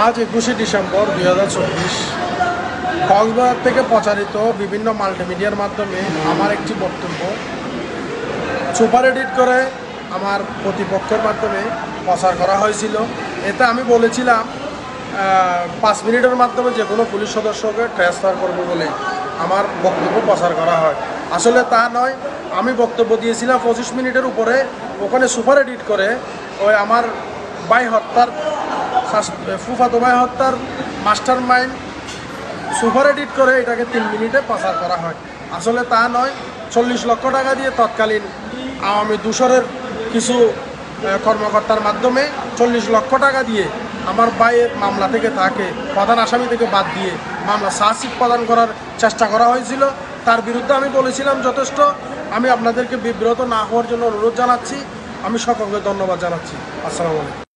আজ 21শে ডিসেম্বর 2024 কক্সবাজার থেকে প্রচারিত বিভিন্ন মাল্টিমিডিয়ার মাধ্যমে আমার একটি বক্তব্য সুপার এডিট করে আমার প্রতিপক্ষের মাধ্যমে প্রচার করা হয়েছিল। এতে আমি বলেছিলাম 5 মিনিটের মাধ্যমে যে কোনো পুলিশ সদস্যকে ট্রান্সফার করবো বলে আমার বক্তব্য প্রচার করা হয়। আসলে তা নয়, আমি বক্তব্য দিয়েছিলাম 25 মিনিটের উপরে। ওখানে সুপার এডিট করে ওই আমার ভাই হত্যার ফুফাতো ভাই হত্যার মাস্টার মাইন্ড সুপার এডিট করে এটাকে 3 মিনিটে প্রচার করা হয়। আসলে তা নয়, 40 লক্ষ টাকা দিয়ে তৎকালীন আওয়ামী দূষরের কিছু কর্মকর্তার মাধ্যমে 40 লক্ষ টাকা দিয়ে আমার ভাইয়ের মামলা থেকে তাকে প্রধান আসামি থেকে বাদ দিয়ে মামলা চার্জশিট প্রদান করার চেষ্টা করা হয়েছিল। তার বিরুদ্ধে আমি বলেছিলাম যথেষ্ট। আমি আপনাদেরকে বিব্রত না হওয়ার জন্য অনুরোধ জানাচ্ছি। আমি সকলকে ধন্যবাদ জানাচ্ছি। আসসালামু আলাইকুম।